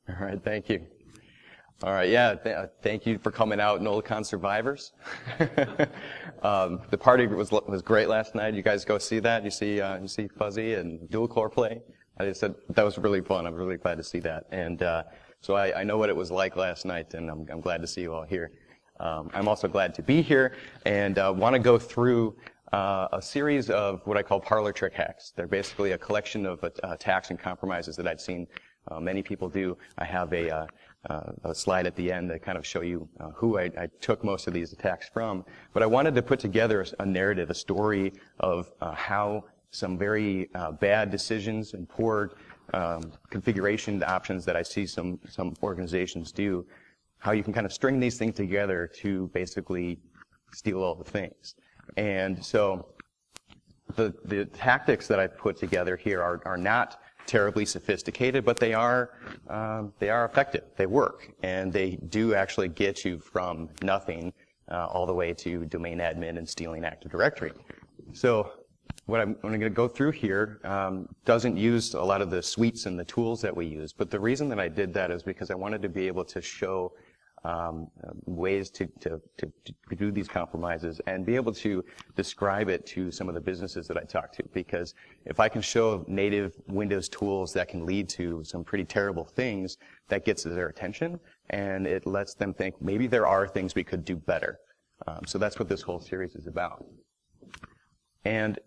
All right, thank you. All right, yeah, thank you for coming out, NolaCon survivors. The party was great last night. You guys go see that? You see Fuzzy and dual core play? I just said that was really fun. I'm really glad to see that. And so I know what it was like last night, and I'm glad to see you all here. I'm also glad to be here and want to go through a series of what I call parlor trick hacks. They're basically a collection of attacks and compromises that I've seen many people do. I have a slide at the end that kind of show you who I took most of these attacks from. But I wanted to put together a narrative, a story of how some very bad decisions and poor configuration options that I see some organizations do, how you can kind of string these things together to basically steal all the things. And so the tactics that I put together here are not terribly sophisticated, but they are effective. They work, and they do actually get you from nothing all the way to domain admin and stealing Active Directory. So what I'm going to go through here doesn't use a lot of the suites and the tools that we use, but the reason that I did that is because I wanted to be able to show ways to do these compromises and be able to describe it to some of the businesses that I talk to. Because if I can show native Windows tools that can lead to some pretty terrible things, that gets their attention and it lets them think maybe there are things we could do better. So that's what this whole series is about. And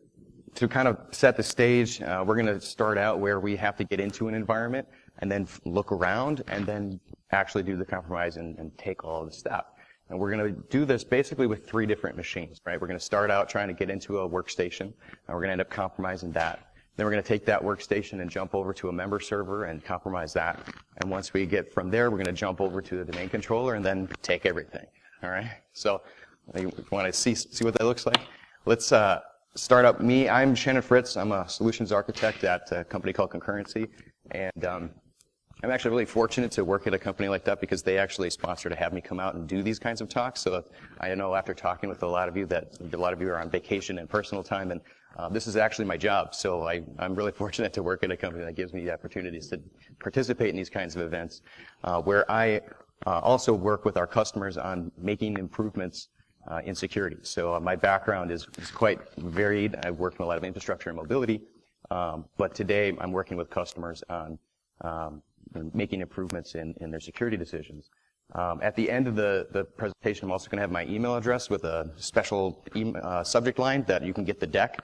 to kind of set the stage, we're going to start out where we have to get into an environment and then look around and then actually do the compromise and take all of the steps. And we're going to do this basically with 3 different machines, right? We're going to start out trying to get into a workstation, and we're going to end up compromising that. Then we're going to take that workstation and jump over to a member server and compromise that. And once we get from there, we're going to jump over to the domain controller and then take everything, all right? So you want to see what that looks like? Let's start up me. I'm Shannon Fritz. I'm a solutions architect at a company called Concurrency, and I'm actually really fortunate to work at a company like that because they actually sponsor to have me come out and do these kinds of talks. So I know after talking with a lot of you that a lot of you are on vacation and personal time, and this is actually my job. So I'm really fortunate to work at a company that gives me the opportunities to participate in these kinds of events, where I also work with our customers on making improvements in security. So my background is quite varied. I've worked in a lot of infrastructure and mobility, but today I'm working with customers on making improvements in their security decisions. At the end of the presentation, I'm also going to have my email address with a special subject line that you can get the deck.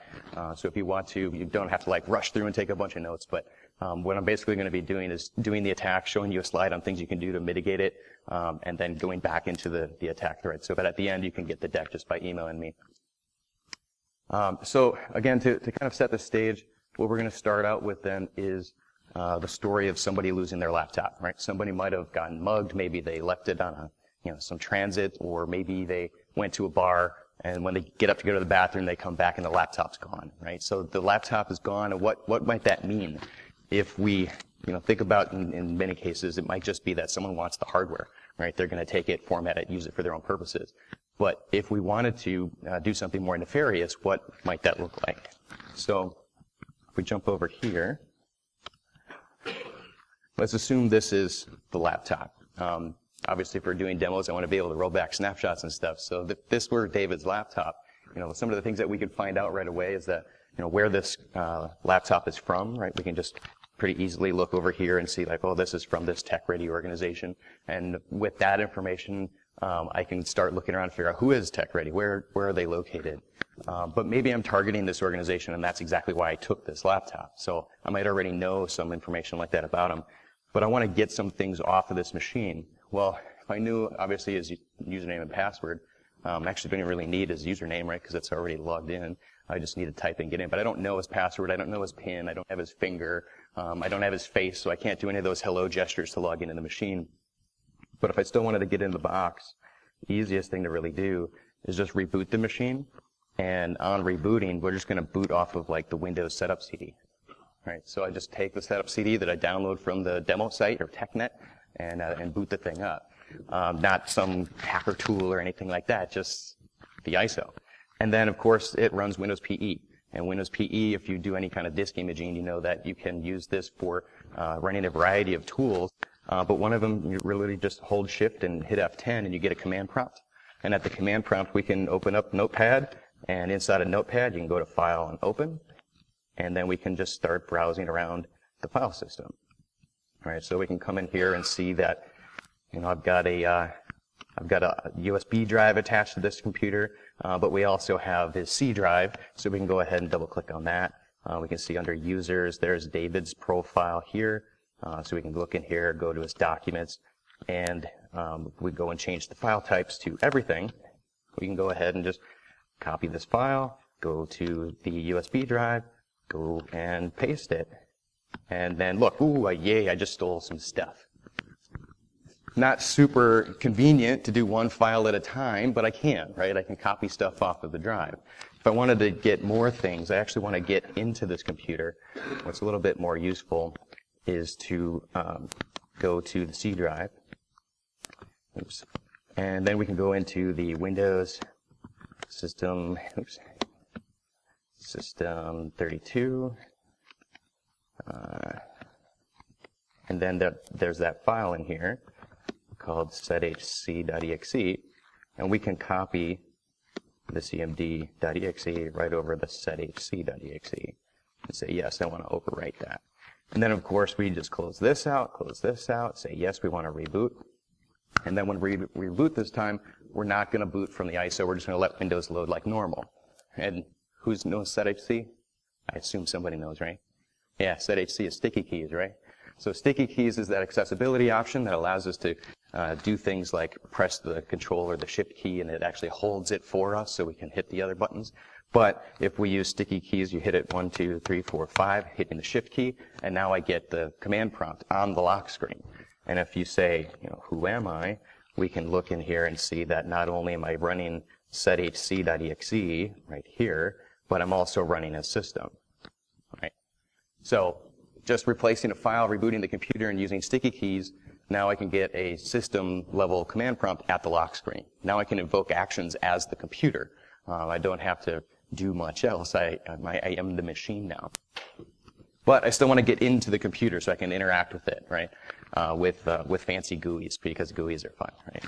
So if you want to, you don't have to like rush through and take a bunch of notes, but what I'm basically going to be doing is doing the attack, showing you a slide on things you can do to mitigate it, and then going back into the attack thread. So that at the end you can get the deck just by emailing me. So again, to kind of set the stage, what we're going to start out with then is the story of somebody losing their laptop, right? Somebody might have gotten mugged. Maybe they left it on some transit, or maybe they went to a bar, and when they get up to go to the bathroom, they come back and the laptop's gone, right? So the laptop is gone, and what might that mean? If we, think about in many cases, it might just be that someone wants the hardware, right? They're going to take it, format it, use it for their own purposes. But if we wanted to do something more nefarious, what might that look like? So if we jump over here, let's assume this is the laptop. Obviously, if we're doing demos, I want to be able to roll back snapshots and stuff. So if this were David's laptop, some of the things that we could find out right away is that, where this laptop is from, right? We can just pretty easily look over here and see like, oh, this is from this tech-ready organization. And with that information, I can start looking around and figure out who is tech-ready, where are they located. But maybe I'm targeting this organization, and that's exactly why I took this laptop. So I might already know some information like that about them. But I want to get some things off of this machine. Well, if I knew, obviously, his username and password, I actually don't even really need his username, right, because it's already logged in. I just need to type and get in. But I don't know his password. I don't know his PIN. I don't have his finger. I don't have his face, so I can't do any of those hello gestures to log into the machine. But if I still wanted to get in the box, the easiest thing to really do is just reboot the machine. And on rebooting, we're just going to boot off of like the Windows setup CD. Right, so I just take the setup CD that I download from the demo site or TechNet and boot the thing up. Not some hacker tool or anything like that, just the ISO. And then, of course, it runs Windows PE. And Windows PE, if you do any kind of disk imaging, you know that you can use this for running a variety of tools but one of them, you really just hold Shift and hit F10 and you get a command prompt. And at the command prompt, we can open up Notepad, and inside of Notepad, you can go to File and Open, and then we can just start browsing around the file system. All right, so we can come in here and see that, I've got a USB drive attached to this computer, but we also have his C drive, so we can go ahead and double-click on that. We can see under Users, there's David's profile here, so we can look in here, go to his documents, and we go and change the file types to everything. We can go ahead and just copy this file, go to the USB drive, go and paste it, and then look, ooh, yay, I just stole some stuff. Not super convenient to do one file at a time, but I can, right? I can copy stuff off of the drive. If I wanted to get more things, I actually want to get into this computer. What's a little bit more useful is to go to the C drive. Oops. And then we can go into the Windows System 32. And then there's that file in here called sethc.exe, and we can copy the cmd.exe right over the sethc.exe and say, yes, I want to overwrite that. And then, of course, we just close this out, say, yes, we want to reboot. And then when we reboot this time, we're not going to boot from the ISO. We're just going to let Windows load like normal. And who knows sethc? I assume somebody knows, right? Yeah, sethc is sticky keys, right? So sticky keys is that accessibility option that allows us to do things like press the Control or the Shift key, and it actually holds it for us so we can hit the other buttons. But if we use sticky keys, you hit it 1, 2, 3, 4, 5, hitting the Shift key, and now I get the command prompt on the lock screen. And if you say, who am I, we can look in here and see that not only am I running sethc.exe right here, but I'm also running a system. Right? So just replacing a file, rebooting the computer, and using sticky keys, now I can get a system-level command prompt at the lock screen. Now I can invoke actions as the computer. I don't have to do much else. I am the machine now. But I still want to get into the computer so I can interact with it, right? With fancy GUIs, because GUIs are fun, right?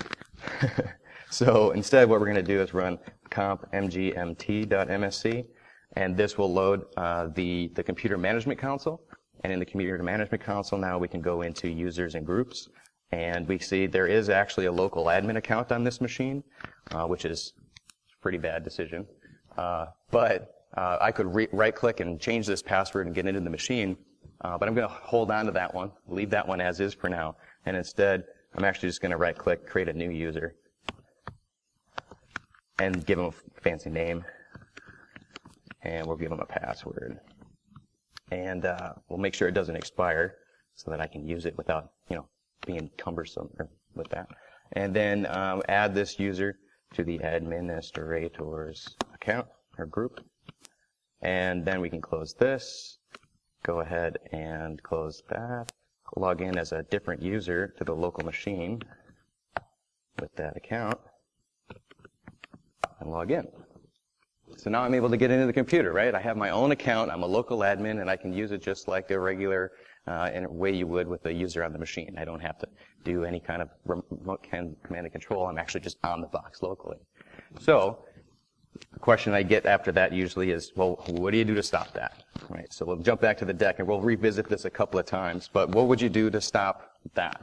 So instead, what we're going to do is run comp mgmt.msc, and this will load the computer management console. And in the computer management console now we can go into users and groups, and we see there is actually a local admin account on this machine, which is a pretty bad decision. But I could right-click and change this password and get into the machine, but I'm going to hold on to that one, leave that one as is for now, and instead I'm actually just going to right-click, create a new user, and give them a fancy name, and we'll give them a password. And we'll make sure it doesn't expire so that I can use it without, being cumbersome with that. And then add this user to the administrator's account or group. And then we can close this, go ahead and close that, log in as a different user to the local machine with that account, and log in. So now I'm able to get into the computer, right? I have my own account, I'm a local admin, and I can use it just like a regular in a way you would with a user on the machine. I don't have to do any kind of remote command and control. I'm actually just on the box locally. So the question I get after that usually is, well, what do you do to stop that? Right? So we'll jump back to the deck, and we'll revisit this a couple of times, but what would you do to stop that?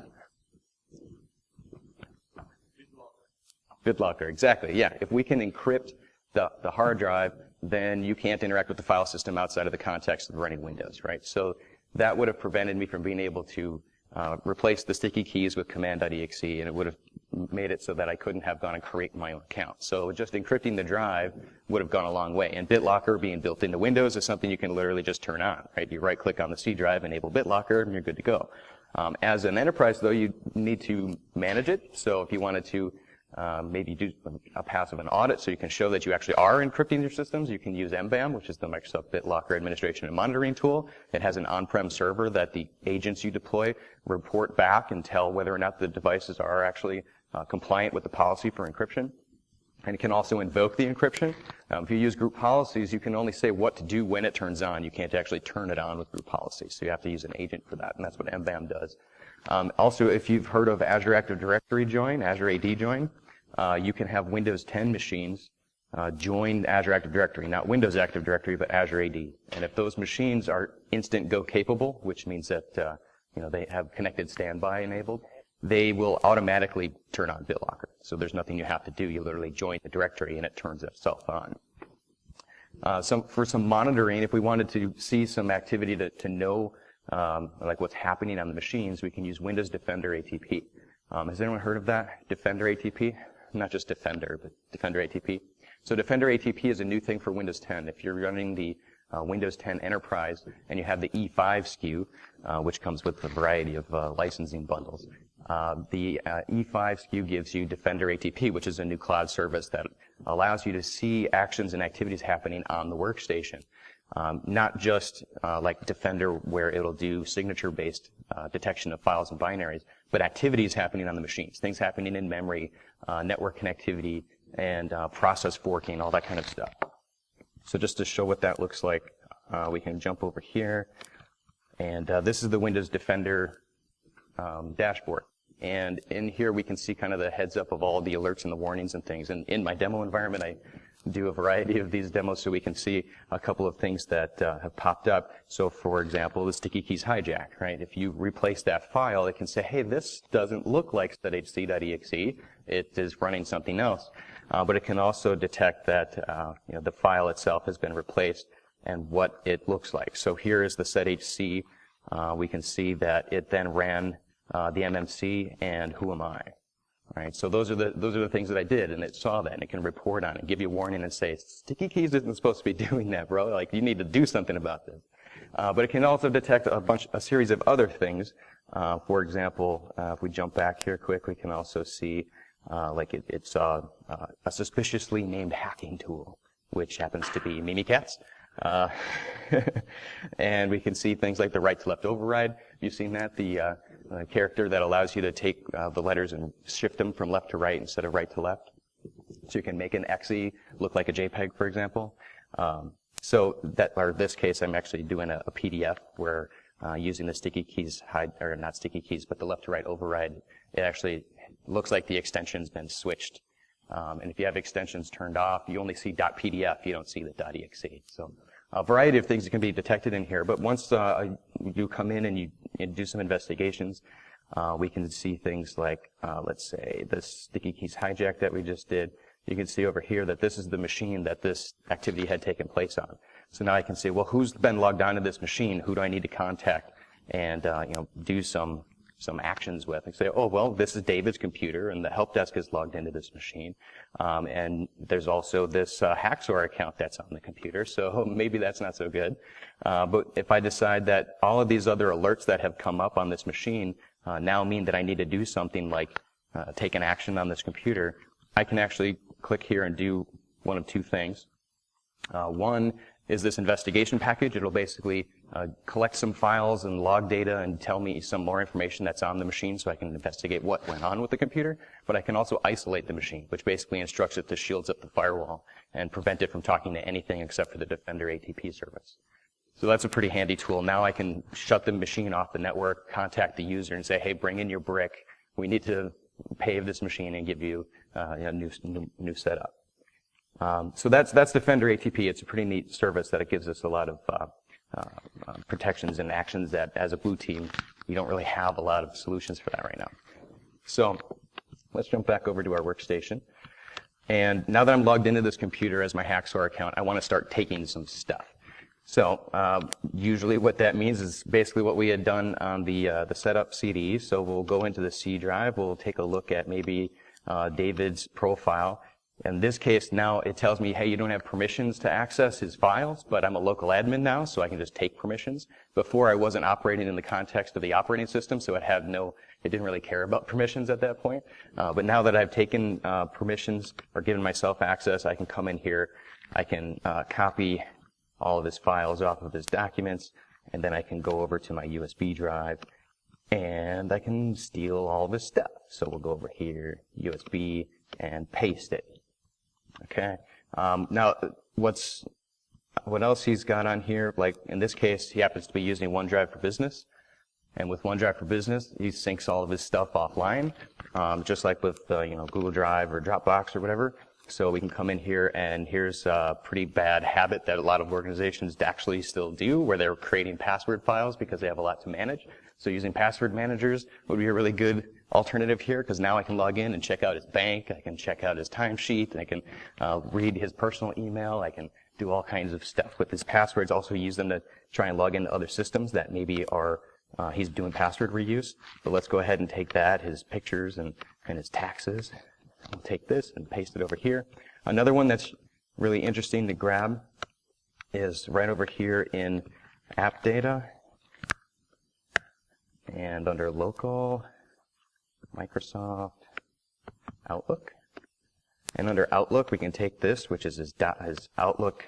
BitLocker, exactly, yeah. If we can encrypt the hard drive, then you can't interact with the file system outside of the context of running Windows, right? So that would have prevented me from being able to replace the sticky keys with command.exe, and it would have made it so that I couldn't have gone and create my own account. So just encrypting the drive would have gone a long way. And BitLocker being built into Windows is something you can literally just turn on, right? You right-click on the C drive, enable BitLocker, and you're good to go. As an enterprise, though, you need to manage it. So if you wanted to maybe do a passive audit so you can show that you actually are encrypting your systems, you can use MBAM, which is the Microsoft BitLocker administration and monitoring tool. It has an on-prem server that the agents you deploy report back and tell whether or not the devices are actually compliant with the policy for encryption. And it can also invoke the encryption. If you use group policies, you can only say what to do when it turns on. You can't actually turn it on with group policies. So you have to use an agent for that, and that's what MBAM does. Also, if you've heard of Azure Active Directory join, Azure AD join, you can have Windows 10 machines join Azure Active Directory, not Windows Active Directory, but Azure AD. And if those machines are instant go capable, which means that they have connected standby enabled, they will automatically turn on BitLocker. So there's nothing you have to do. You literally join the directory and it turns itself on. For some monitoring, if we wanted to see some activity to know like what's happening on the machines, we can use Windows Defender ATP. Has anyone heard of that? Defender ATP? Not just Defender, but Defender ATP. So Defender ATP is a new thing for Windows 10. If you're running the Windows 10 Enterprise and you have the E5 SKU, which comes with a variety of licensing bundles, the E5 SKU gives you Defender ATP, which is a new cloud service that allows you to see actions and activities happening on the workstation. Not just like Defender, where it'll do signature-based detection of files and binaries, but activities happening on the machines, things happening in memory, network connectivity, and process forking, all that kind of stuff. So just to show what that looks like, we can jump over here. And this is the Windows Defender dashboard. And in here we can see kind of the heads up of all the alerts and the warnings and things. And in my demo environment, I do a variety of these demos so we can see a couple of things that have popped up. So for example, the sticky keys hijack, right? If you replace that file, it can say, hey, this doesn't look like .hc.exe. It is running something else. But it can also detect that the file itself has been replaced and what it looks like. So here is the setHC. We can see that it then ran the MMC and who am I. Right, so those are the things that I did, and it saw that, and it can report on it, give you a warning, and say, sticky keys isn't supposed to be doing that, bro. Like, you need to do something about this. But it can also detect a series of other things. For example, if we jump back here quick, we can also see, it saw a suspiciously named hacking tool, which happens to be Mimikatz. And we can see things like the right to left override. You've seen that, the character that allows you to take the letters and shift them from left to right instead of right to left. So you can make an exe look like a JPEG, for example. So that, or in this case, I'm actually doing a PDF where using the sticky keys or not sticky keys, but the left to right override, it actually looks like the extension's been switched. And if you have extensions turned off, you only see .pdf, you don't see the .exe. So a variety of things that can be detected in here. But once you come in and you do some investigations, we can see things like, let's say, this sticky keys hijack that we just did. You can see over here that this is the machine that this activity had taken place on. So now I can say, well, who's been logged onto this machine? Who do I need to contact and do some actions with? I say, oh, well, this is David's computer, and the help desk is logged into this machine. And there's also this Hacksaw account that's on the computer, so maybe that's not so good. But if I decide that all of these other alerts that have come up on this machine now mean that I need to do something like take an action on this computer, I can actually click here and do one of two things. One is this investigation package. It'll basically collect some files and log data and tell me some more information that's on the machine so I can investigate what went on with the computer. But I can also isolate the machine, which basically instructs it to shields up the firewall and prevent it from talking to anything except for the Defender ATP service. So that's a pretty handy tool. Now I can shut the machine off the network, contact the user and say, hey, bring in your brick. We need to pave this machine and give you a new setup. So that's Defender ATP. It's a pretty neat service that it gives us a lot of protections and actions that, as a blue team, we don't really have a lot of solutions for that right now. So let's jump back over to our workstation. And now that I'm logged into this computer as my Hacksaw account, I want to start taking some stuff. So usually what that means is basically what we had done on the setup CD. So we'll go into the C drive. We'll take a look at maybe David's profile. In this case, now it tells me, hey, you don't have permissions to access his files, but I'm a local admin now, so I can just take permissions. Before, I wasn't operating in the context of the operating system, so it didn't really care about permissions at that point. But now that I've taken permissions or given myself access, I can come in here, I can copy all of his files off of his documents, and then I can go over to my USB drive, and I can steal all this stuff. So we'll go over here, USB, and paste it. Okay. Now, what else he's got on here? Like in this case, he happens to be using OneDrive for Business, And with OneDrive for Business, he syncs all of his stuff offline, just like with Google Drive or Dropbox or whatever. So we can come in here, and here's a pretty bad habit that a lot of organizations actually still do, where they're creating password files because they have a lot to manage. So using password managers would be a really good alternative here, because now I can log in and check out his bank, I can check out his timesheet, I can read his personal email, I can do all kinds of stuff with his passwords, also use them to try and log into other systems that maybe are he's doing password reuse. But let's go ahead and take that, his pictures and his taxes. I'll take this and paste it over here. Another one that's really interesting to grab is right over here in App Data, and under Local, Microsoft, Outlook. And under Outlook, we can take this, which is his Outlook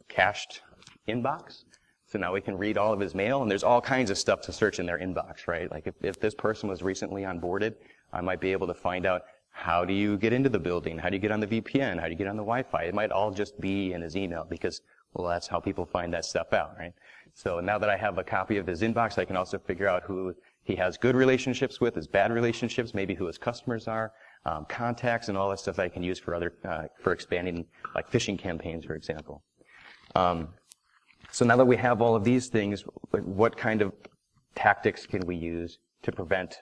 cached inbox. So now we can read all of his mail, and there's all kinds of stuff to search in their inbox, right? Like if this person was recently onboarded, I might be able to find out, how do you get into the building? How do you get on the VPN? How do you get on the Wi-Fi? It might all just be in his email, because, well, that's how people find that stuff out, right? So now that I have a copy of his inbox, I can also figure out who he has good relationships with, his bad relationships, maybe who his customers are, contacts, and all that stuff I can use for for expanding, like phishing campaigns, for example. So now that we have all of these things, what kind of tactics can we use to prevent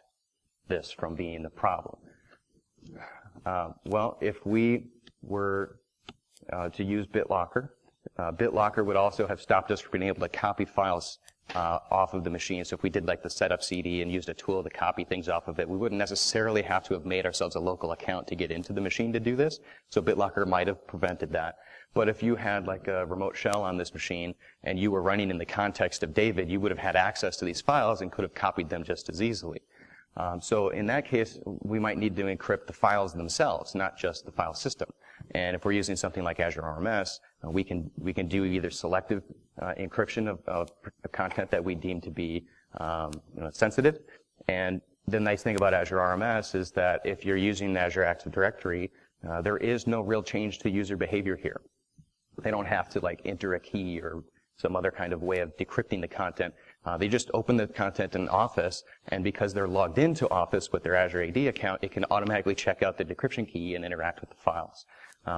this from being a problem? Well, if we were to use BitLocker, BitLocker would also have stopped us from being able to copy files off of the machine. So if we did like the setup CD and used a tool to copy things off of it, we wouldn't necessarily have to have made ourselves a local account to get into the machine to do this. So BitLocker might have prevented that. But if you had like a remote shell on this machine and you were running in the context of David, you would have had access to these files and could have copied them just as easily. So in that case, we might need to encrypt the files themselves, not just the file system. And if we're using something like Azure RMS, we can do either selective encryption of content that we deem to be sensitive. And the nice thing about Azure RMS is that if you're using Azure Active Directory, there is no real change to user behavior here. They don't have to like enter a key or some other kind of way of decrypting the content. They just open the content in Office, and because they're logged into Office with their Azure AD account, it can automatically check out the decryption key and interact with the files.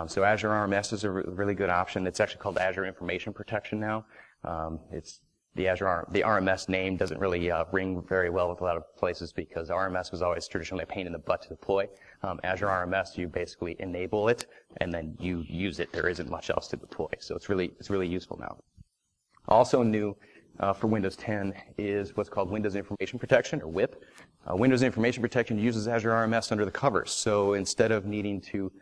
So Azure RMS is a really good option. It's actually called Azure Information Protection now. It's the RMS name doesn't really ring very well with a lot of places, because RMS was always traditionally a pain in the butt to deploy. Azure RMS, you basically enable it and then you use it. There isn't much else to deploy, so it's really useful now. Also new for Windows 10 is what's called Windows Information Protection, or WIP. Windows Information Protection uses Azure RMS under the covers. So instead of needing to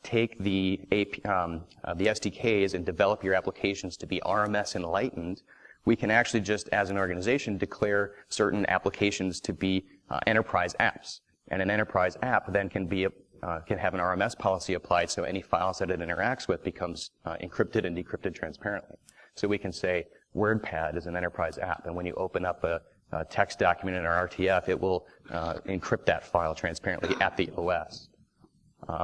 take the SDKs and develop your applications to be RMS enlightened, we can actually just, as an organization, declare certain applications to be enterprise apps. And an enterprise app then can have an RMS policy applied, so any files that it interacts with becomes encrypted and decrypted transparently. So we can say WordPad is an enterprise app, and when you open up a text document in our RTF, it will encrypt that file transparently at the OS.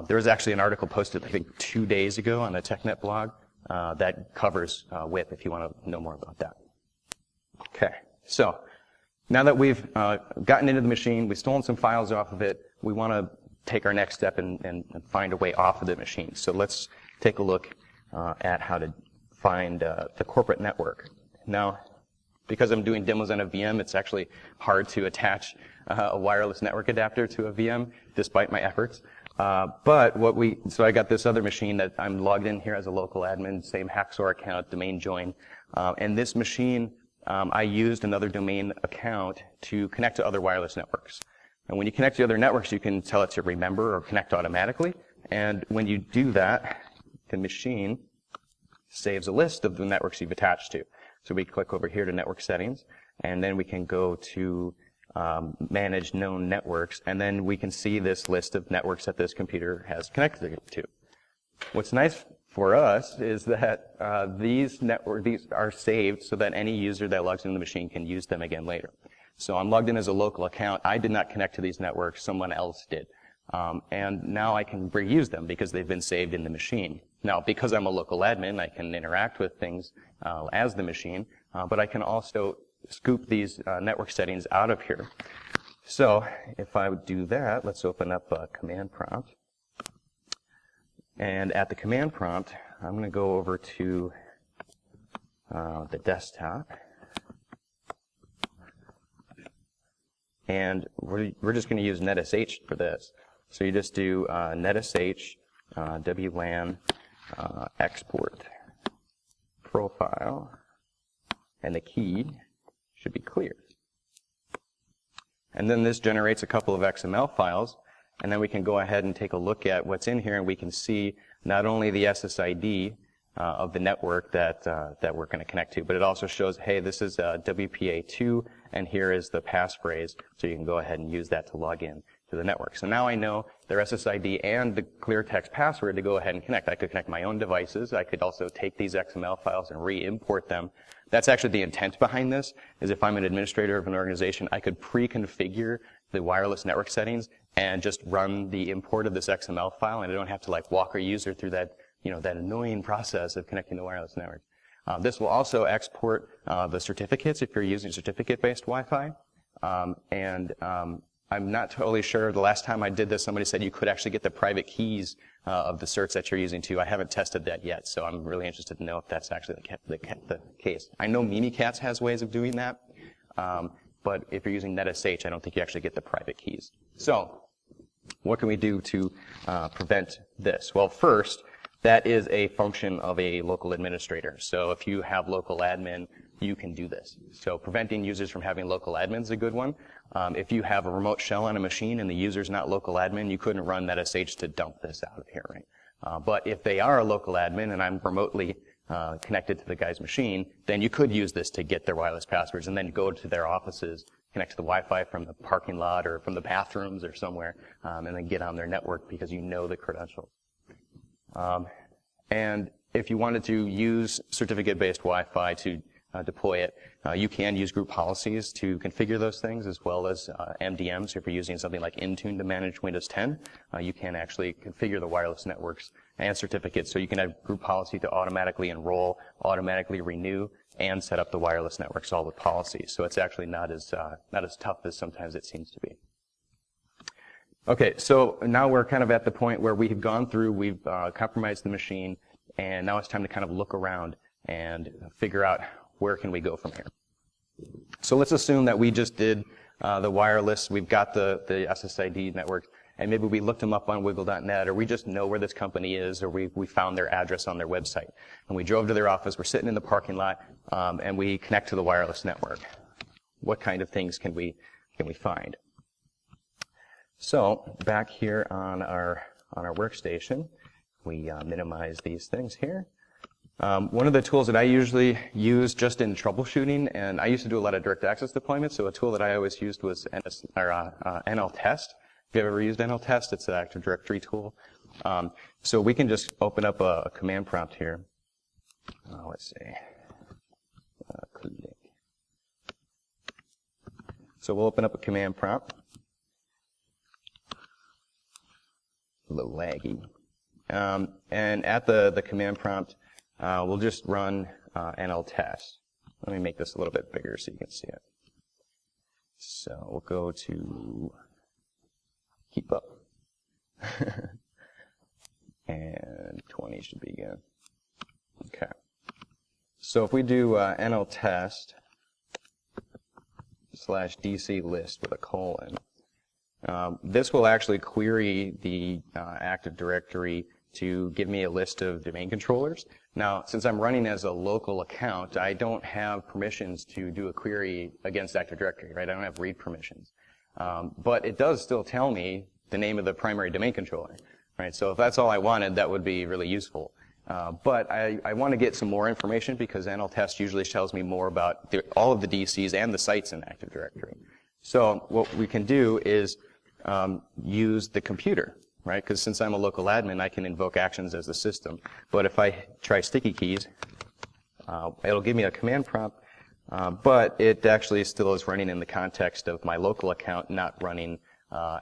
There was actually an article posted, I think, 2 days ago on the TechNet blog that covers WIP, if you want to know more about that. Okay, so now that we've gotten into the machine, we've stolen some files off of it, we want to take our next step and find a way off of the machine. So let's take a look at how to find the corporate network. Now, because I'm doing demos on a VM, it's actually hard to attach a wireless network adapter to a VM, despite my efforts. So I got this other machine that I'm logged in here as a local admin, same Hacksaw account, domain join. And this machine, I used another domain account to connect to other wireless networks. And when you connect to other networks, you can tell it to remember or connect automatically. And when you do that, the machine saves a list of the networks you've attached to. So we click over here to Network Settings, and then we can go to Manage Known Networks, and then we can see this list of networks that this computer has connected to. What's nice for us is that these are saved so that any user that logs into the machine can use them again later. So I'm logged in as a local account. I did not connect to these networks. Someone else did. And now I can reuse them because they've been saved in the machine. Now, because I'm a local admin, I can interact with things as the machine, but I can also scoop these network settings out of here. So if I would do that, let's open up a command prompt. And at the command prompt, I'm going to go over to the desktop. And we're just going to use NetSH for this. So you just do NetSH WLAN export profile, and the key should be clear. And then this generates a couple of XML files, and then we can go ahead and take a look at what's in here, and we can see not only the SSID of the network that we're going to connect to, but it also shows, hey, this is WPA2, and here is the passphrase, so you can go ahead and use that to log in to the network. So now I know their SSID and the clear text password to go ahead and connect. I could connect my own devices. I could also take these XML files and re-import them. That's actually the intent behind this, is if I'm an administrator of an organization, I could pre-configure the wireless network settings and just run the import of this XML file, and I don't have to like walk our user through that, that annoying process of connecting the wireless network. This will also export the certificates if you're using certificate-based Wi-Fi. I'm not totally sure. The last time I did this, somebody said you could actually get the private keys of the certs that you're using too. I haven't tested that yet, so I'm really interested to know if that's actually the case. I know Mimikatz has ways of doing that, but if you're using NetSH, I don't think you actually get the private keys. So what can we do to prevent this? Well, first, that is a function of a local administrator. So if you have local admin, you can do this. So preventing users from having local admin is a good one. If you have a remote shell on a machine and the user's not local admin, you couldn't run NetSH to dump this out of here, right? But if they are a local admin and I'm remotely connected to the guy's machine, then you could use this to get their wireless passwords and then go to their offices, connect to the Wi-Fi from the parking lot or from the bathrooms or somewhere, and then get on their network because you know the credentials. And if you wanted to use certificate-based Wi-Fi to deploy it, you can use group policies to configure those things, as well as MDMs. So if you're using something like Intune to manage Windows 10, you can actually configure the wireless networks and certificates. So you can have group policy to automatically enroll, automatically renew, and set up the wireless networks all with policies. So it's actually not as tough as sometimes it seems to be. Okay, so now we're kind of at the point where we've gone through, we've compromised the machine, and now it's time to kind of look around and figure out where can we go from here. So let's assume that we just did the wireless, we've got the SSID network, and maybe we looked them up on wiggle.net, or we just know where this company is, or we found their address on their website. And we drove to their office, we're sitting in the parking lot, and we connect to the wireless network. What kind of things can we find? So back here on our workstation, we minimize these things here. One of the tools that I usually use just in troubleshooting, and I used to do a lot of direct access deployments, so a tool that I always used was NLTest. If you've ever used NLTest, it's an Active Directory tool. So we can just open up a command prompt here. Let's see. Click. So we'll open up a command prompt. A little laggy. And at the command prompt, we'll just run NLTest. Let me make this a little bit bigger so you can see it. So we'll go to keep up. And 20 should be good. Okay. So if we do NLTest /DC list with a colon, this will actually query the Active Directory to give me a list of domain controllers. Now, since I'm running as a local account, I don't have permissions to do a query against Active Directory, right? I don't have read permissions. But it does still tell me the name of the primary domain controller, right? So if that's all I wanted, that would be really useful. But I want to get some more information because NLTest usually tells me more about all of the DCs and the sites in Active Directory. So what we can do is use the computer, right? Because since I'm a local admin, I can invoke actions as the system. But if I try sticky keys, it'll give me a command prompt, but it actually still is running in the context of my local account, not running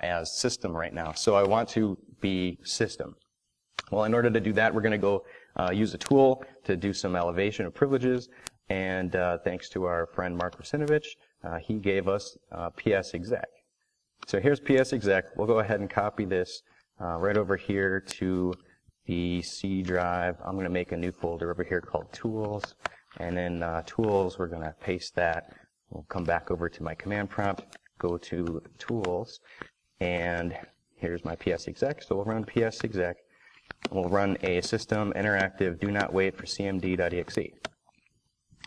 as system right now. So I want to be system. Well, in order to do that, we're going to go use a tool to do some elevation of privileges. And thanks to our friend Mark Rusinovich, he gave us PSExec. So here's PSExec. We'll go ahead and copy this right over here to the C drive. I'm going to make a new folder over here called Tools. And then Tools, we're going to paste that. We'll come back over to my command prompt, go to Tools, and here's my PSExec. So we'll run PSExec. We'll run a system interactive do not wait for cmd.exe.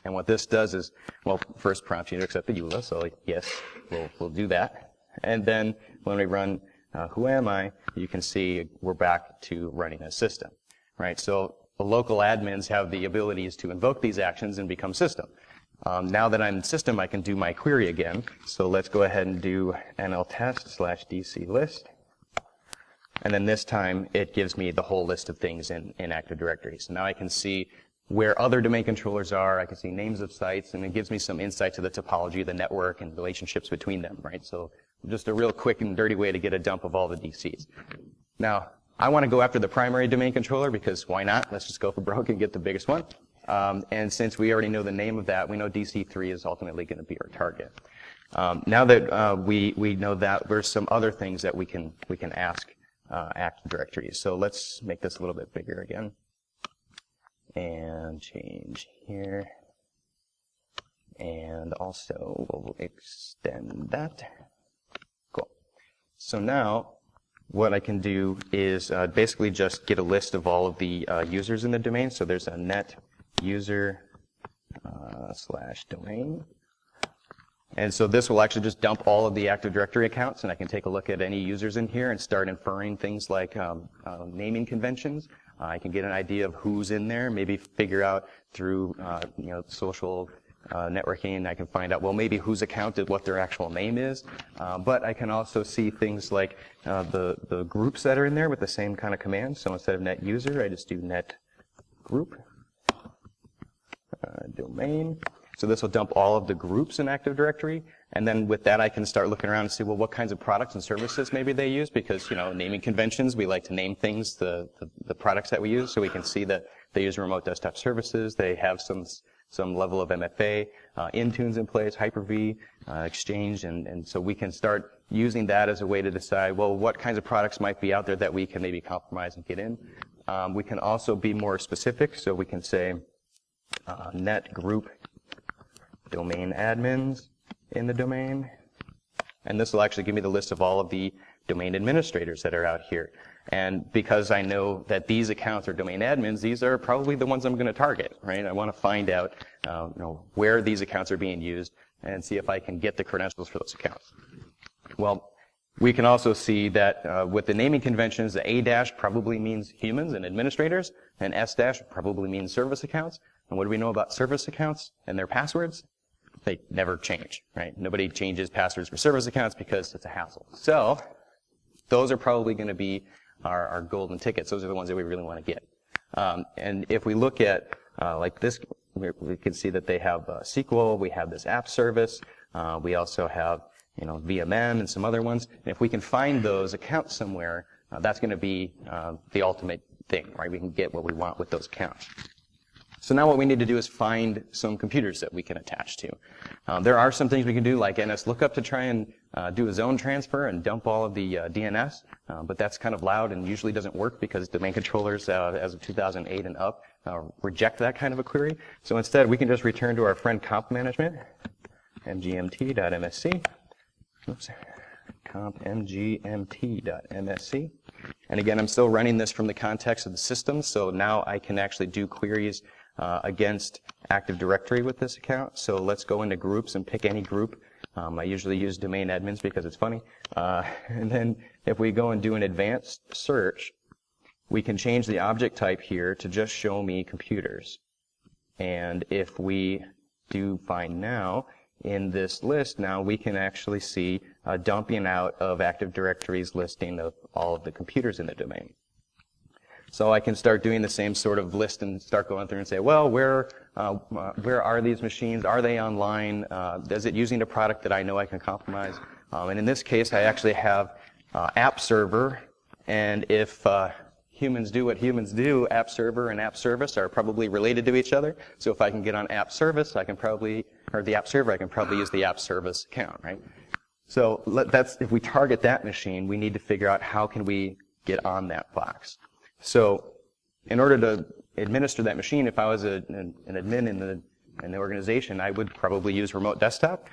And what this does is, well, first prompts you to accept the EULA, so yes, we'll do that. And then when we run who am I, you can see we're back to running a system, right? So the local admins have the abilities to invoke these actions and become system. Now that I'm in system, I can do my query again. So let's go ahead and do nltest/dclist. And then this time, it gives me the whole list of things in Active Directory. So now I can see where other domain controllers are. I can see names of sites, and it gives me some insight to the topology of the network and relationships between them, right? So just a real quick and dirty way to get a dump of all the DCs. Now, I want to go after the primary domain controller because why not? Let's just go for broke and get the biggest one. And since we already know the name of that, we know DC3 is ultimately going to be our target. Now that we know that, there's some other things that we can ask Active Directory. So let's make this a little bit bigger again. And change here. And also we'll extend that. Cool. So now what I can do is basically just get a list of all of the users in the domain. So there's a net user /domain. And so this will actually just dump all of the Active Directory accounts, and I can take a look at any users in here and start inferring things like naming conventions. I can get an idea of who's in there, maybe figure out through social networking, I can find out, well, maybe whose account is what their actual name is. But I can also see things like the groups that are in there with the same kind of command. So instead of net user, I just do net group domain. So this will dump all of the groups in Active Directory, and then with that I can start looking around and see, well, what kinds of products and services maybe they use, because, naming conventions, we like to name things, the products that we use, so we can see that they use remote desktop services, they have some level of MFA, Intune's in place, Hyper-V, Exchange, and so we can start using that as a way to decide, well, what kinds of products might be out there that we can maybe compromise and get in. We can also be more specific, so we can say net group domain admins in the domain. And this will actually give me the list of all of the domain administrators that are out here. And because I know that these accounts are domain admins, these are probably the ones I'm going to target, right? I want to find out where these accounts are being used and see if I can get the credentials for those accounts. Well, we can also see that with the naming conventions, the A- probably means humans and administrators, and S- probably means service accounts. And what do we know about service accounts and their passwords? They never change, right? Nobody changes passwords for service accounts because it's a hassle. So those are probably going to be our golden tickets. Those are the ones that we really want to get. And if we look at like this, we can see that they have SQL. We have this app service. We also have VMM and some other ones. And if we can find those accounts somewhere, that's going to be the ultimate thing, right? We can get what we want with those accounts. So now what we need to do is find some computers that we can attach to. There are some things we can do like NSLOOKUP to try and do a zone transfer and dump all of the DNS, but that's kind of loud and usually doesn't work because domain controllers as of 2008 and up reject that kind of a query. So instead we can just return to our friend comp management, mgmt.msc. Oops. compmgmt.msc. And again, I'm still running this from the context of the system, so now I can actually do queries against Active Directory with this account. So let's go into groups and pick any group. I usually use domain admins because it's funny. And then if we go and do an advanced search, we can change the object type here to just show me computers. And if we do find now, in this list now we can actually see a dumping out of Active Directory's listing of all of the computers in the domain. So I can start doing the same sort of list and start going through and say, well, where are these machines? Are they online? Is it using a product that I know I can compromise? And in this case, I actually have app server, and if humans do what humans do, app server and app service are probably related to each other. So if I can get on app service, I can probably, or the app server, I can probably use the app service account, right? So if we target that machine, we need to figure out how can we get on that box. So in order to administer that machine, if I was an admin in the organization, I would probably use remote desktop.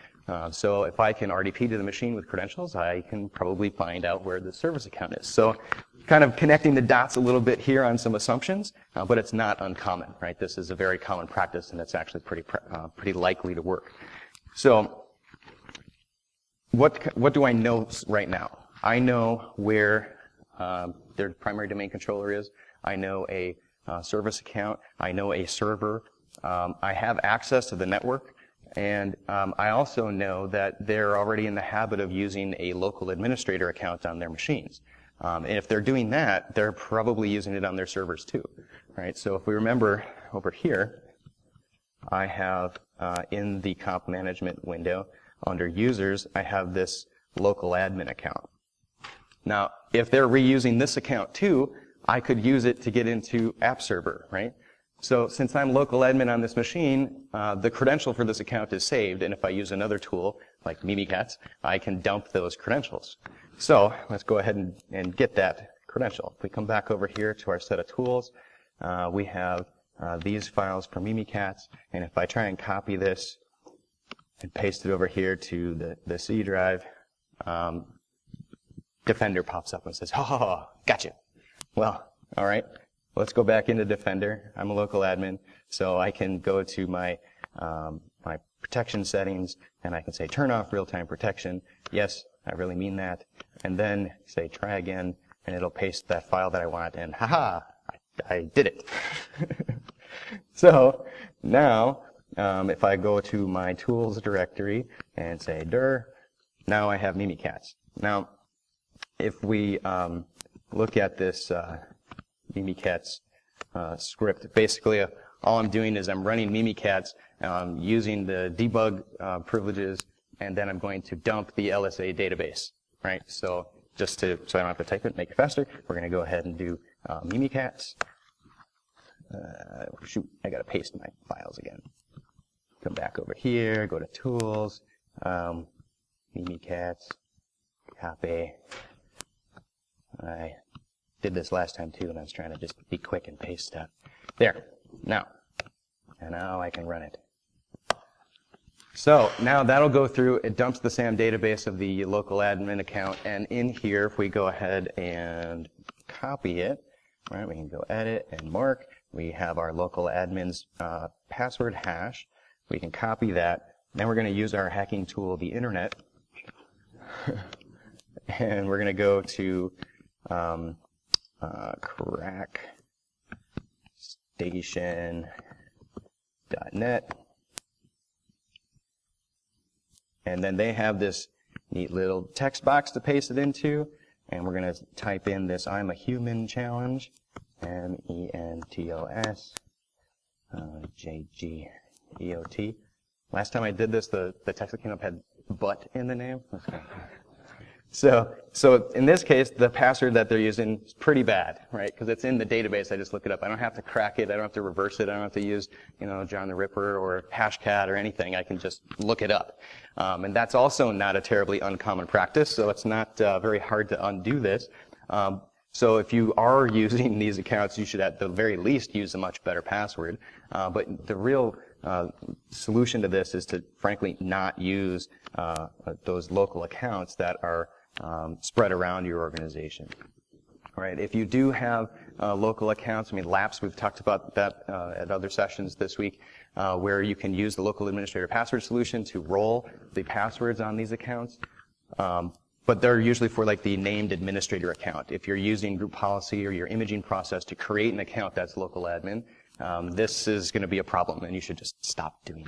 So if I can RDP to the machine with credentials, I can probably find out where the service account is. So kind of connecting the dots a little bit here on some assumptions, but it's not uncommon, right? This is a very common practice, and it's actually pretty likely to work. So what do I know right now? I know where their primary domain controller is. I know a service account. I know a server. I have access to the network. And I also know that they're already in the habit of using a local administrator account on their machines. And if they're doing that, they're probably using it on their servers too, right? So if we remember over here, I have in the comp management window under users, I have this local admin account. Now, if they're reusing this account too, I could use it to get into app server, right? So since I'm local admin on this machine, the credential for this account is saved, and if I use another tool, like Mimikatz, I can dump those credentials. So let's go ahead and get that credential. If we come back over here to our set of tools, we have these files for Mimikatz, and if I try and copy this and paste it over here to the C drive, Defender pops up and says, "Oh, gotcha." Well, all right. Let's go back into Defender. I'm a local admin, so I can go to my my protection settings, and I can say turn off real-time protection. Yes, I really mean that. And then say try again, and it'll paste that file that I want, and haha, I did it. So now, if I go to my tools directory and say dir, now I have Mimikatz. Now, if we look at this Mimikatz script. Basically, all I'm doing is I'm running Mimikatz using the debug privileges, and then I'm going to dump the LSA database, right? So so I don't have to type it, make it faster, we're going to go ahead and do Mimikatz. Shoot, I got to paste my files again. Come back over here, go to Tools, Mimikatz, copy. I did this last time too, and I was trying to just be quick and paste stuff. There. Now I can run it. So now that'll go through, it dumps the SAM database of the local admin account, and in here, if we go ahead and copy it, right, we can go edit and mark. We have our local admin's password hash. We can copy that. Then we're going to use our hacking tool, the internet, and we're going to go to crackstation.net, and then they have this neat little text box to paste it into, and we're going to type in this I'm a human challenge, MENTOS JGEOT. Last time I did this, the text that came up had but in the name. So in this case, the password that they're using is pretty bad, right? Because it's in the database. I just look it up. I don't have to crack it. I don't have to reverse it. I don't have to use, John the Ripper or Hashcat or anything. I can just look it up. And that's also not a terribly uncommon practice, so it's not very hard to undo this. So if you are using these accounts, you should at the very least use a much better password. But the real solution to this is to, frankly, not use those local accounts that are spread around your organization. All right. If you do have local accounts, LAPS, we've talked about that at other sessions this week, where you can use the local administrator password solution to roll the passwords on these accounts. But they're usually for like the named administrator account. If you're using group policy or your imaging process to create an account that's local admin, this is going to be a problem, and you should just stop doing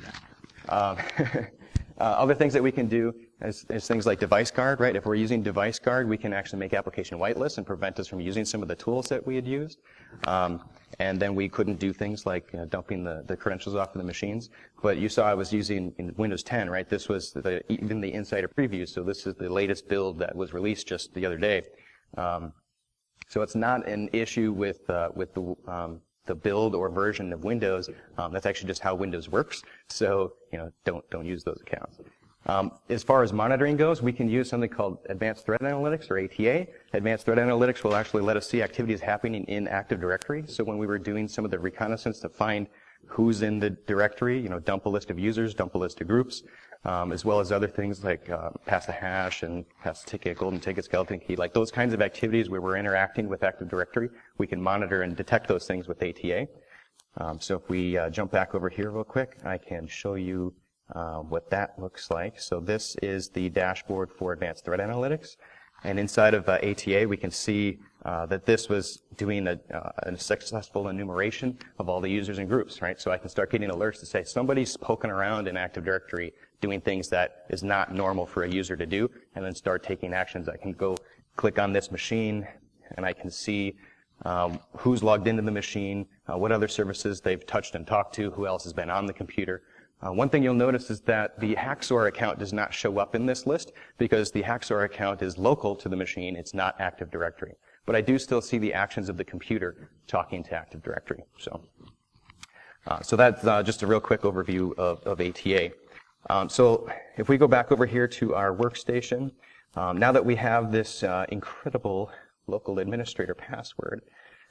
that. Other things that we can do is things like device guard, right? If we're using device guard, we can actually make application whitelists and prevent us from using some of the tools that we had used. And then we couldn't do things like dumping the credentials off of the machines. But you saw I was using in Windows 10, right? This was even the insider preview, so this is the latest build that was released just the other day. So it's not an issue with the build or version of Windows. That's actually just how Windows works. So don't use those accounts. As far as monitoring goes, we can use something called Advanced Threat Analytics, or ATA. Advanced Threat Analytics will actually let us see activities happening in Active Directory. So when we were doing some of the reconnaissance to find who's in the directory, dump a list of users, dump a list of groups, as well as other things like pass the hash and pass the ticket, golden ticket, skeleton key, like those kinds of activities where we're interacting with Active Directory, we can monitor and detect those things with ATA. So if we jump back over here real quick, I can show you what that looks like. So this is the dashboard for Advanced Threat Analytics. And inside of ATA, we can see that this was doing a successful enumeration of all the users and groups, right? So I can start getting alerts to say somebody's poking around in Active Directory doing things that is not normal for a user to do, and then start taking actions. I can go click on this machine, and I can see who's logged into the machine, what other services they've touched and talked to, who else has been on the computer. One thing you'll notice is that the Haxor account does not show up in this list because the Haxor account is local to the machine. It's not Active Directory. But I do still see the actions of the computer talking to Active Directory. So that's just a real quick overview of ATA. So if we go back over here to our workstation, now that we have this incredible local administrator password,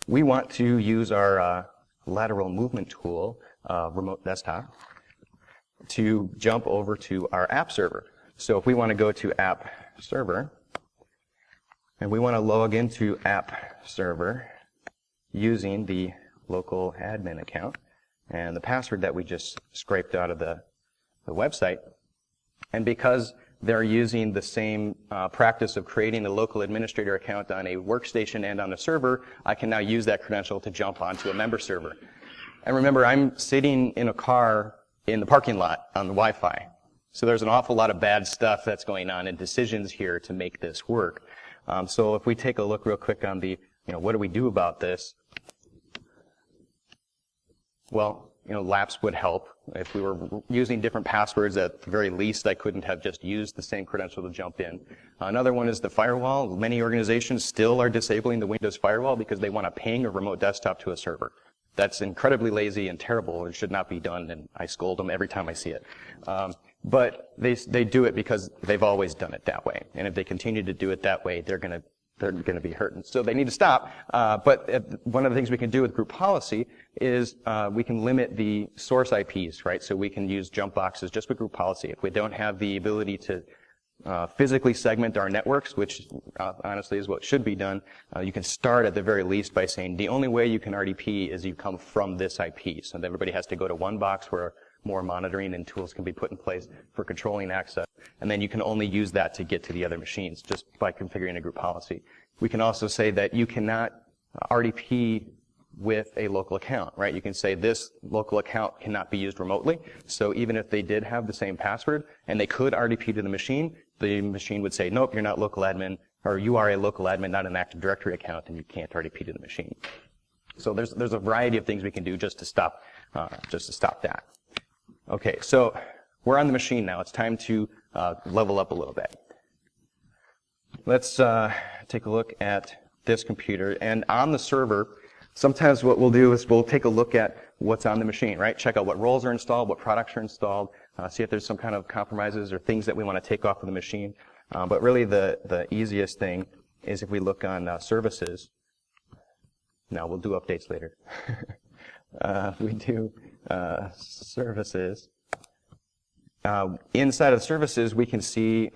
we want to use our lateral movement tool, remote desktop, to jump over to our app server. So if we want to go to app server, and we want to log into app server using the local admin account and the password that we just scraped out of the website, and because they're using the same practice of creating a local administrator account on a workstation and on a server, I can now use that credential to jump onto a member server. And remember, I'm sitting in a car in the parking lot on the Wi-Fi. So there's an awful lot of bad stuff that's going on and decisions here to make this work. So if we take a look real quick on the, what do we do about this? Well, lapse would help. If we were using different passwords, at the very least, I couldn't have just used the same credential to jump in. Another one is the firewall. Many organizations still are disabling the Windows firewall because they want to ping a remote desktop to a server. That's incredibly lazy and terrible. It should not be done, and I scold them every time I see it. But they do it because they've always done it that way. And if they continue to do it that way, they're going to be hurting. So they need to stop. But one of the things we can do with group policy is we can limit the source IPs, right? So we can use jump boxes just with group policy. If we don't have the ability to physically segment our networks, which honestly is what should be done, you can start at the very least by saying the only way you can RDP is you come from this IP. So that everybody has to go to one box where more monitoring and tools can be put in place for controlling access. And then you can only use that to get to the other machines just by configuring a group policy. We can also say that you cannot RDP with a local account, right? You can say this local account cannot be used remotely. So even if they did have the same password and they could RDP to the machine would say, nope, you're not local admin, or you are a local admin, not an Active Directory account, and you can't RDP to the machine. So there's a variety of things we can do just to stop that. Okay, so we're on the machine now. It's time to level up a little bit. Let's take a look at this computer. And on the server, sometimes what we'll do is we'll take a look at what's on the machine, right? Check out what roles are installed, what products are installed, see if there's some kind of compromises or things that we want to take off of the machine. But really the easiest thing is if we look on services. Now, we'll do updates later. We do services. Inside of services, we can see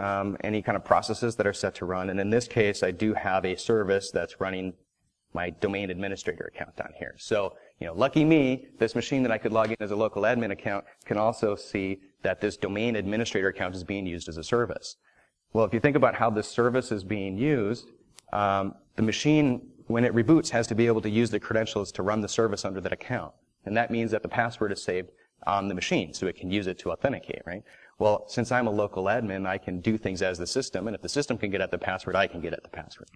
any kind of processes that are set to run. And in this case, I do have a service that's running my domain administrator account down here. So, lucky me, this machine that I could log in as a local admin account can also see that this domain administrator account is being used as a service. Well, if you think about how this service is being used, the machine, when it reboots, has to be able to use the credentials to run the service under that account. And that means that the password is saved on the machine, so it can use it to authenticate, right? Well, since I'm a local admin, I can do things as the system, and if the system can get at the password, I can get at the password.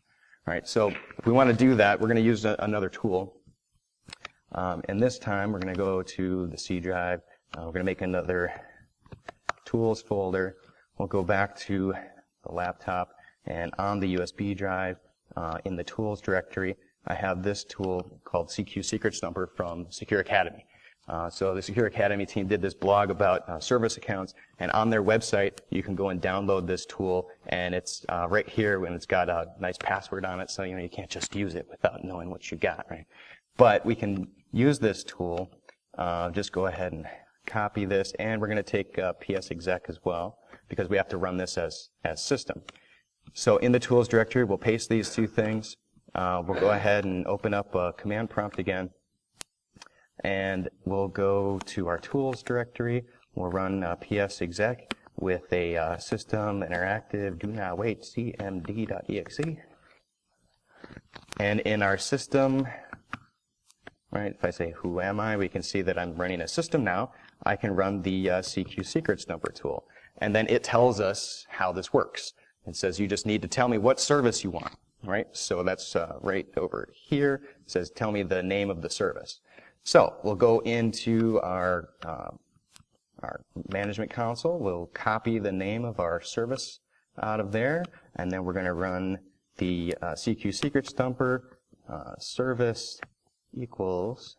All right, so if we want to do that, we're going to use another tool. And this time, we're going to go to the C drive. We're going to make another tools folder. We'll go back to the laptop, and on the USB drive, in the tools directory, I have this tool called CQ Secret Stumper from Secure Academy. So the Secure Academy team did this blog about service accounts, and on their website you can go and download this tool, and it's right here, and it's got a nice password on it, so you can't just use it without knowing what you got, right? But we can use this tool. Just go ahead and copy this, and we're going to take PS exec as well, because we have to run this as system. So in the tools directory, we'll paste these two things. We'll go ahead and open up a command prompt again. And we'll go to our tools directory. We'll run PS exec with a system interactive do not wait cmd.exe. And in our system, right, if I say who am I, we can see that I'm running a system now. I can run the CQ Secret Stumper tool. And then it tells us how this works. It says you just need to tell me what service you want, right? So that's right over here. It says tell me the name of the service. So we'll go into our management console. We'll copy the name of our service out of there, and then we're going to run the CQ Secret Stumper service equals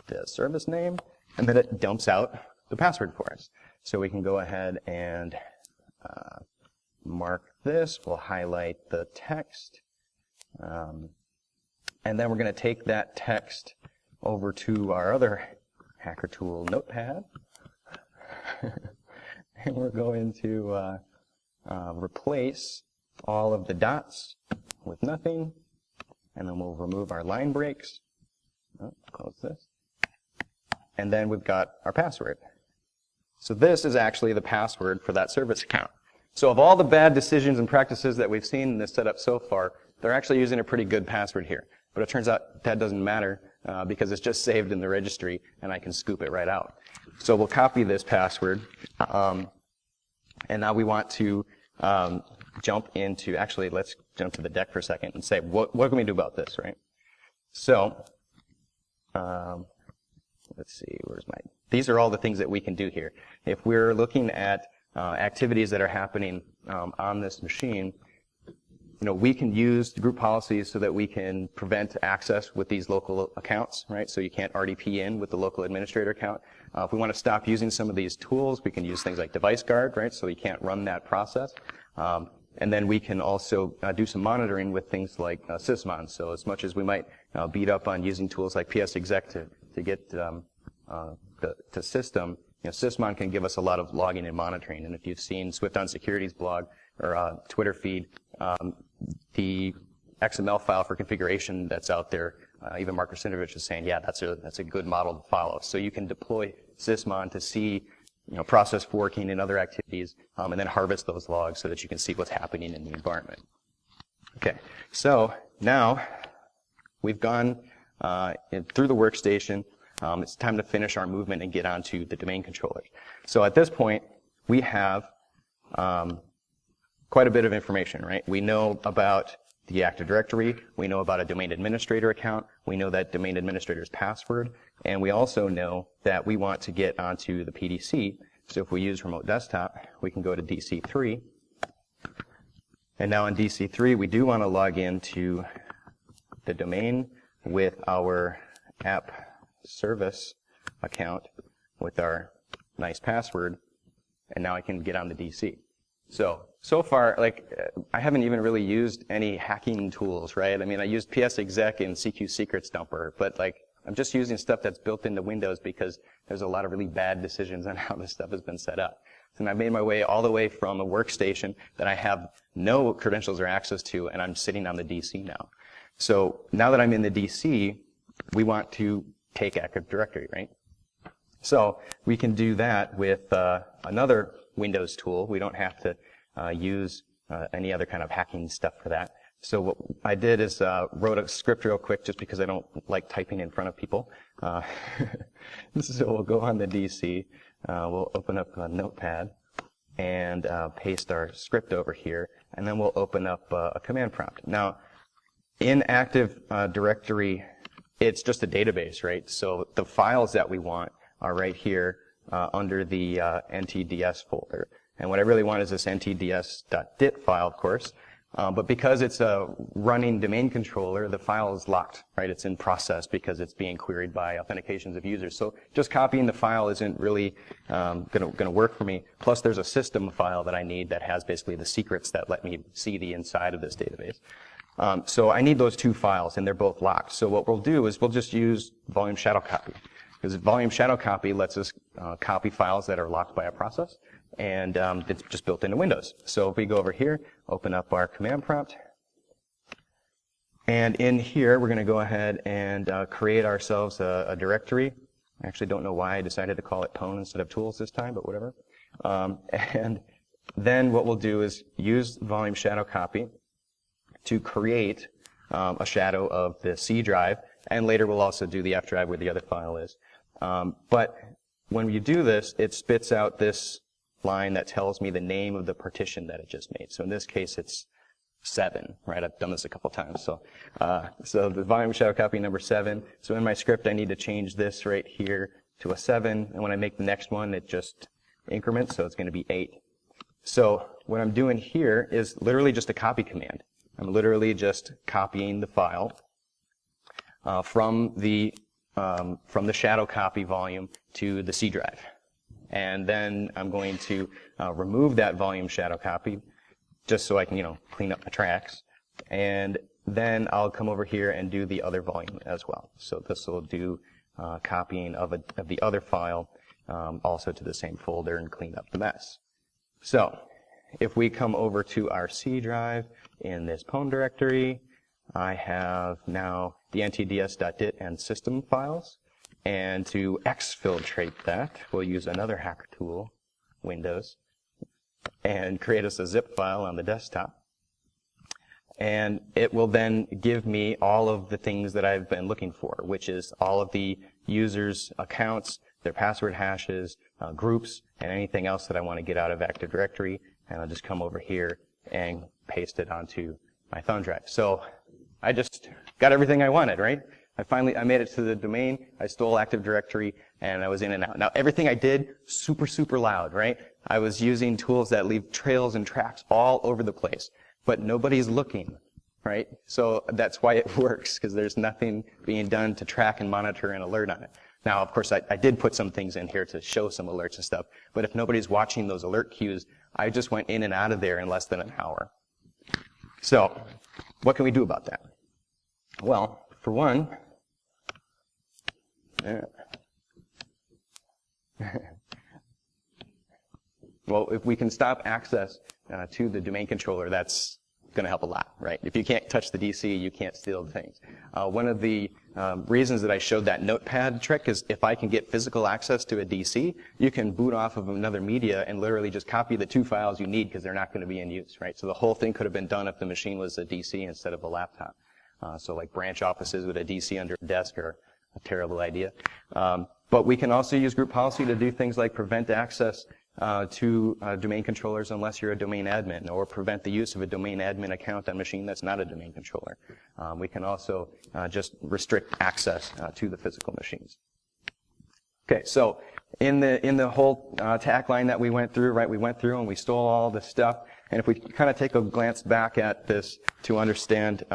the service name, and then it dumps out the password for us. So we can go ahead and mark this. We'll highlight the text. And then we're going to take that text over to our other hacker tool, Notepad. And we're going to replace all of the dots with nothing. And then we'll remove our line breaks. Oh, close this. And then we've got our password. So this is actually the password for that service account. So of all the bad decisions and practices that we've seen in this setup so far, they're actually using a pretty good password here. But it turns out that doesn't matter because it's just saved in the registry, and I can scoop it right out. So we'll copy this password, and now we want to jump into, actually, let's jump to the deck for a second and say, what can we do about this, right? So, let's see, these are all the things that we can do here. If we're looking at activities that are happening on this machine, we can use group policies so that we can prevent access with these local accounts, right? So you can't RDP in with the local administrator account. If we want to stop using some of these tools, we can use things like device guard, right? So you can't run that process. And then we can also do some monitoring with things like sysmon. So as much as we might beat up on using tools like PS exec to get to system, sysmon can give us a lot of logging and monitoring. And if you've seen Swift on Security's blog or Twitter feed, the XML file for configuration that's out there, even Mark Rusinovich is saying, yeah, that's a good model to follow. So you can deploy sysmon to see, process forking and other activities, and then harvest those logs so that you can see what's happening in the environment. Okay, so now we've gone through the workstation. It's time to finish our movement and get onto the domain controllers. So at this point, we have quite a bit of information, right? We know about the Active Directory. We know about a domain administrator account. We know that domain administrator's password. And we also know that we want to get onto the PDC. So if we use remote desktop, we can go to DC3. And now in DC3, we do want to log into the domain with our app service account with our nice password. And now I can get on the DC. So far, I haven't even really used any hacking tools, right? I mean, I used PS exec and CQ Secret Stumper, but I'm just using stuff that's built into Windows because there's a lot of really bad decisions on how this stuff has been set up. And I made my way all the way from a workstation that I have no credentials or access to, and I'm sitting on the DC now. So now that I'm in the DC, we want to take Active Directory, right? So we can do that with another Windows tool. We don't have to use any other kind of hacking stuff for that. So what I did is wrote a script real quick just because I don't like typing in front of people. So we'll go on the DC. We'll open up a Notepad and paste our script over here. And then we'll open up a command prompt. Now, in Active Directory, it's just a database, right? So the files that we want are right here under the ntds folder. And what I really want is this ntds.dit file, of course. But because it's a running domain controller, the file is locked, right? It's in process because it's being queried by authentications of users. So just copying the file isn't really gonna work for me. Plus, there's a system file that I need that has basically the secrets that let me see the inside of this database. So I need those two files, and they're both locked. So what we'll do is we'll just use volume shadow copy, because volume shadow copy lets us copy files that are locked by a process, and it's just built into Windows. So if we go over here, open up our command prompt, and in here we're going to go ahead and create ourselves a directory. I actually don't know why I decided to call it pwn instead of tools this time, but whatever. And then what we'll do is use volume shadow copy to create a shadow of the C drive, and later we'll also do the F drive where the other file is. But when you do this, it spits out this line that tells me the name of the partition that it just made. So in this case, it's 7, right? I've done this a couple times. So the volume shadow copy number 7. So in my script, I need to change this right here to a 7, and when I make the next one, it just increments, so it's going to be 8. So what I'm doing here is literally just a copy command. I'm literally just copying the file from the shadow copy volume to the C drive. And then I'm going to remove that volume shadow copy just so I can, clean up the tracks. And then I'll come over here and do the other volume as well. So this will do copying of the other file also to the same folder and clean up the mess. So if we come over to our C drive in this pwn directory, I have now the ntds.dit and system files. And to exfiltrate that, we'll use another hacker tool, Windows, and create us a zip file on the desktop. And it will then give me all of the things that I've been looking for, which is all of the users' accounts, their password hashes, groups, and anything else that I want to get out of Active Directory. And I'll just come over here and paste it onto my thumb drive. So I just got everything I wanted, right? I made it to the domain, I stole Active Directory, and I was in and out. Now, everything I did, super, super loud, right? I was using tools that leave trails and tracks all over the place, but nobody's looking, right? So that's why it works, because there's nothing being done to track and monitor and alert on it. Now, of course, I did put some things in here to show some alerts and stuff, but if nobody's watching those alert cues, I just went in and out of there in less than an hour. So, what can we do about that? Well, for one, well, if we can stop access to the domain controller, that's going to help a lot, right? If you can't touch the DC, you can't steal things. One of the reasons that I showed that notepad trick is if I can get physical access to a DC, you can boot off of another media and literally just copy the 2 files you need because they're not going to be in use, right? So the whole thing could have been done if the machine was a DC instead of a laptop. So like branch offices with a DC under a desk are a terrible idea. But we can also use group policy to do things like prevent access to domain controllers unless you're a domain admin, or prevent the use of a domain admin account on a machine that's not a domain controller. We can also just restrict access to the physical machines. Okay, so in the whole tagline that we went through, right, we went through and we stole all this stuff. And if we kind of take a glance back at this to understand,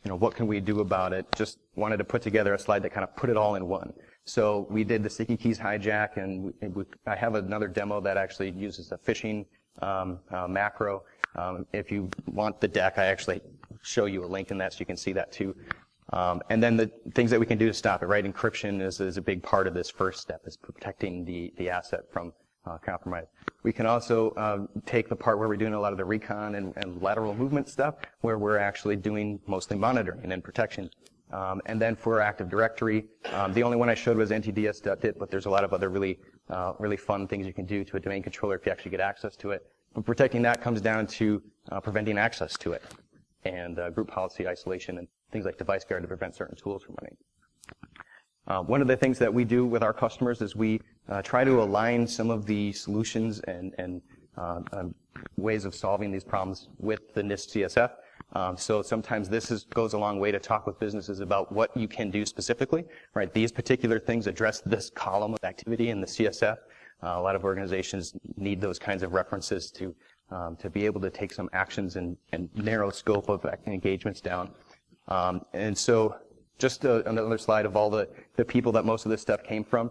what can we do about it, just wanted to put together a slide that kind of put it all in one. So we did the sticky keys hijack, and I have another demo that actually uses a phishing macro. If you want the deck, I actually show you a link in that so you can see that too. And then the things that we can do to stop it, right? Encryption is a big part of this first step, is protecting the asset from compromise. We can also take the part where we're doing a lot of the recon and lateral movement stuff, where we're actually doing mostly monitoring and protection. And then for Active Directory, the only one I showed was ntds.dit, but there's a lot of other really fun things you can do to a domain controller if you actually get access to it. But protecting that comes down to preventing access to it, and group policy isolation and things like device guard to prevent certain tools from running. One of the things that we do with our customers is we try to align some of the solutions and ways of solving these problems with the NIST CSF. So sometimes this goes a long way to talk with businesses about what you can do specifically, right? These particular things address this column of activity in the CSF. A lot of organizations need those kinds of references to to be able to take some actions and narrow scope of engagements down. And so just another slide of all the people that most of this stuff came from.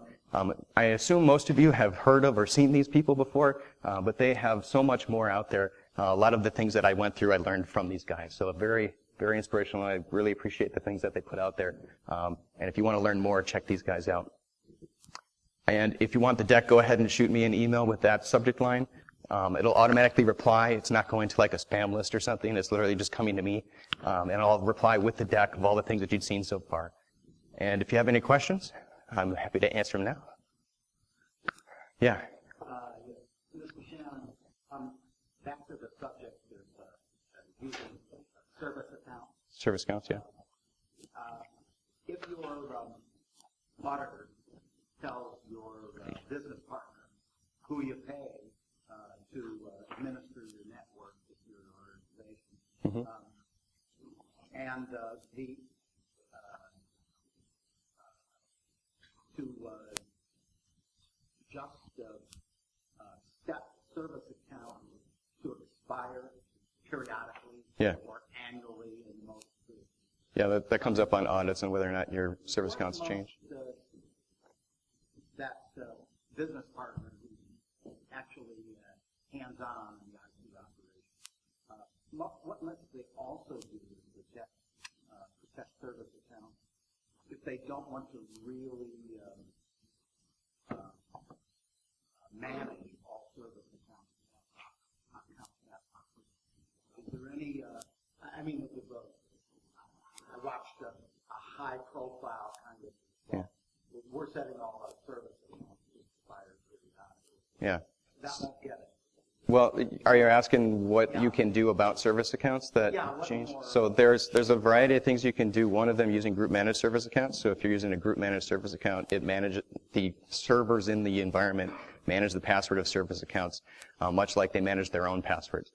I assume most of you have heard of or seen these people before, but they have so much more out there. A lot of the things that I went through, I learned from these guys. So very, very inspirational. I really appreciate the things that they put out there. And if you want to learn more, check these guys out. And if you want the deck, go ahead and shoot me an email with that subject line. It'll automatically reply. It's not going to like a spam list or something. It's literally just coming to me. And I'll reply with the deck of all the things that you've seen so far. And if you have any questions, I'm happy to answer them now. Yeah. Yes. Mr. Shannon, back to the subject of using service accounts. Service accounts, yeah. If your auditor tells your business partner who you pay to administer your network with your organization, and just set service account to expire periodically or annually in most cases. Yeah, that comes up on audits and whether or not your service accounts change. That business partner who's actually hands-on in the IT operation, what must they also do to protect service accounts if they don't want to really manage all service accounts? Is there any, I watched a high-profile kind of, we're setting all our service accounts to expire periodically. Yeah. That won't get it. Well, are you asking what you can do about service accounts that change? So there's a variety of things you can do. One of them using group managed service accounts. So if you're using a group managed service account, it manages the servers in the environment, manage the password of service accounts, much like they manage their own passwords.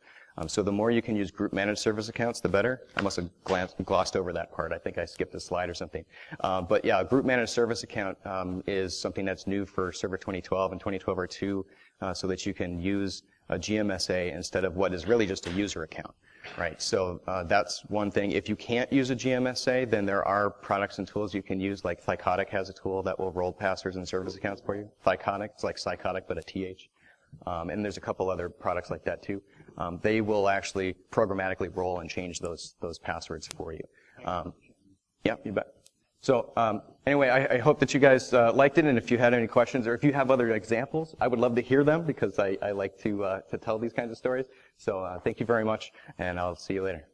So the more you can use group managed service accounts, the better. I must have glossed over that part. I think I skipped a slide or something. But yeah, a group managed service account is something that's new for Server 2012 and 2012 R2, so that you can use a GMSA instead of what is really just a user account, right? So that's one thing. If you can't use a GMSA, then there are products and tools you can use, like Thycotic has a tool that will roll passwords and service accounts for you. Thycotic, it's like psychotic, but a TH. And there's a couple other products like that too. They will actually programmatically roll and change those passwords for you. Yeah, you bet. So anyway, I hope that you guys liked it, and if you had any questions or if you have other examples, I would love to hear them because I like to tell these kinds of stories. So thank you very much, and I'll see you later.